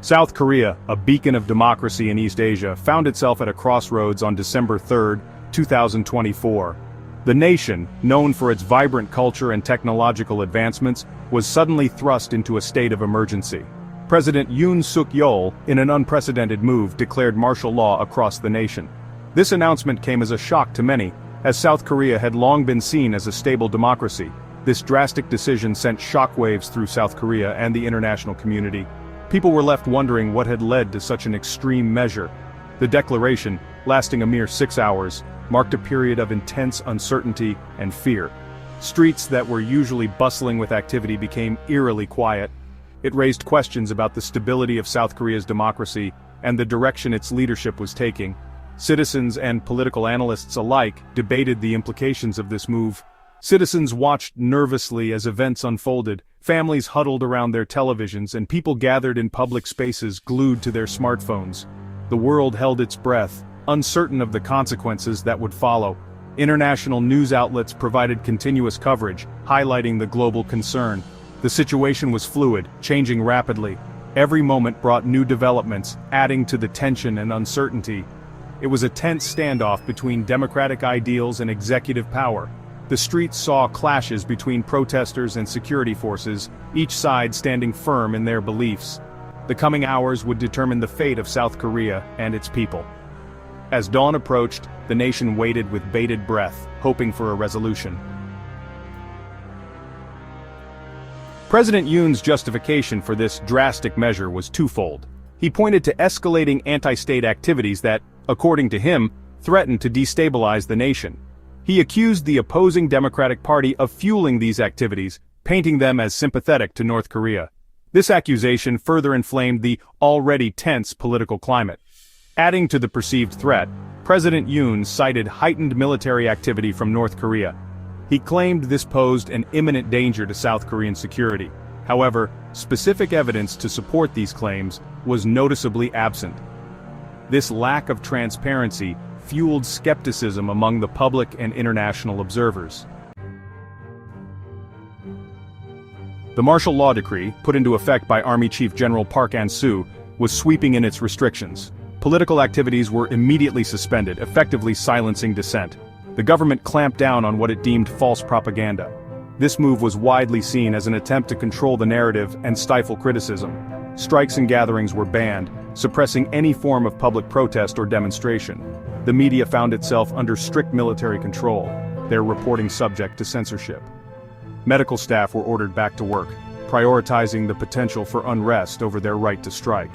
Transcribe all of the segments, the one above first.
South Korea, a beacon of democracy in East Asia, found itself at a crossroads on December 3, 2024. The nation, known for its vibrant culture and technological advancements, was suddenly thrust into a state of emergency. President Yoon Suk-yeol, in an unprecedented move, declared martial law across the nation. This announcement came as a shock to many, as South Korea had long been seen as a stable democracy. This drastic decision sent shockwaves through South Korea and the international community. People were left wondering what had led to such an extreme measure. The declaration, lasting a mere 6 hours, marked a period of intense uncertainty and fear. Streets that were usually bustling with activity became eerily quiet. It raised questions about the stability of South Korea's democracy and the direction its leadership was taking. Citizens and political analysts alike debated the implications of this move. Citizens watched nervously as events unfolded, families huddled around their televisions, and people gathered in public spaces glued to their smartphones. The world held its breath, uncertain of the consequences that would follow. International news outlets provided continuous coverage, highlighting the global concern. The situation was fluid, changing rapidly. Every moment brought new developments, adding to the tension and uncertainty. It was a tense standoff between democratic ideals and executive power. The streets saw clashes between protesters and security forces, each side standing firm in their beliefs. The coming hours would determine the fate of South Korea and its people. As dawn approached, the nation waited with bated breath, hoping for a resolution. President Yoon's justification for this drastic measure was twofold. He pointed to escalating anti-state activities that, according to him, threatened to destabilize the nation. He accused the opposing Democratic Party of fueling these activities, painting them as sympathetic to North Korea. This accusation further inflamed the already tense political climate. Adding to the perceived threat, President Yoon cited heightened military activity from North Korea. He claimed this posed an imminent danger to South Korean security. However, specific evidence to support these claims was noticeably absent. This lack of transparency fueled skepticism among the public and international observers. The martial law decree, put into effect by Army Chief General Park An-soo, was sweeping in its restrictions. Political activities were immediately suspended, effectively silencing dissent. The government clamped down on what it deemed false propaganda. This move was widely seen as an attempt to control the narrative and stifle criticism. Strikes and gatherings were banned, suppressing any form of public protest or demonstration. The media found itself under strict military control, their reporting subject to censorship. Medical staff were ordered back to work, prioritizing the potential for unrest over their right to strike.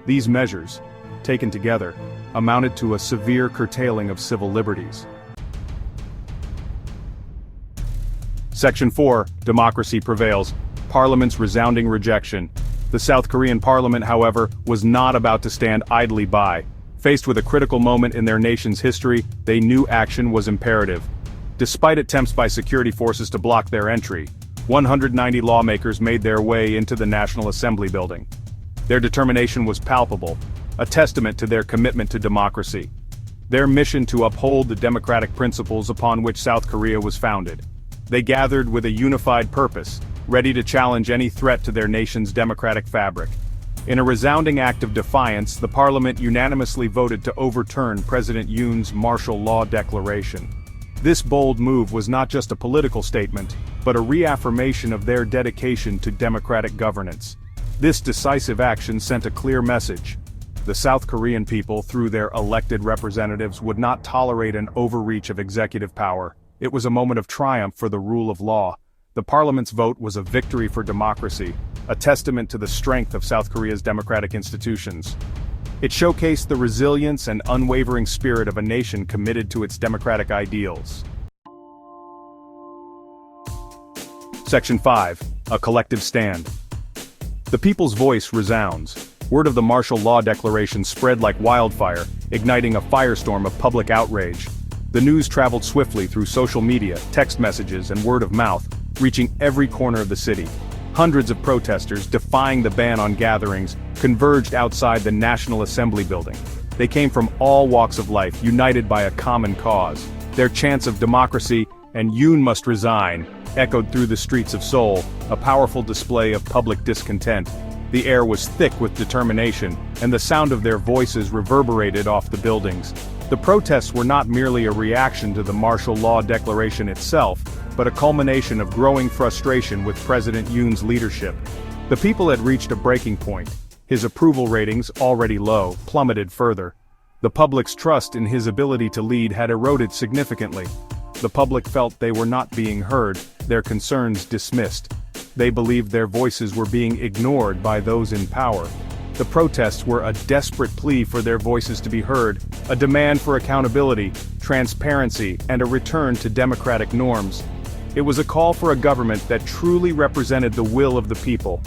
These measures, taken together, amounted to a severe curtailing of civil liberties. Section 4, Democracy Prevails. Parliament's resounding rejection. The South Korean parliament, however, was not about to stand idly by. Faced with a critical moment in their nation's history, they knew action was imperative. Despite attempts by security forces to block their entry, 190 lawmakers made their way into the National Assembly building. Their determination was palpable, a testament to their commitment to democracy. Their mission to uphold the democratic principles upon which South Korea was founded. They gathered with a unified purpose, ready to challenge any threat to their nation's democratic fabric. In a resounding act of defiance, the parliament unanimously voted to overturn President Yoon's martial law declaration. This bold move was not just a political statement, but a reaffirmation of their dedication to democratic governance. This decisive action sent a clear message. The South Korean people, through their elected representatives, would not tolerate an overreach of executive power. It was a moment of triumph for the rule of law. The parliament's vote was a victory for democracy, a testament to the strength of South Korea's democratic institutions. It showcased the resilience and unwavering spirit of a nation committed to its democratic ideals. Section 5, A Collective Stand. The people's voice resounds. Word of the martial law declaration spread like wildfire, igniting a firestorm of public outrage. The news traveled swiftly through social media, text messages, and word of mouth, reaching every corner of the city. Hundreds of protesters, defying the ban on gatherings, converged outside the National Assembly building. They came from all walks of life, united by a common cause. Their chants of democracy and "Yoon must resign" echoed through the streets of Seoul, a powerful display of public discontent. The air was thick with determination, and the sound of their voices reverberated off the buildings. The protests were not merely a reaction to the martial law declaration itself, but a culmination of growing frustration with President Yoon's leadership. The people had reached a breaking point. His approval ratings, already low, plummeted further. The public's trust in his ability to lead had eroded significantly. The public felt they were not being heard, their concerns dismissed. They believed their voices were being ignored by those in power. The protests were a desperate plea for their voices to be heard, a demand for accountability, transparency, and a return to democratic norms. It was a call for a government that truly represented the will of the people,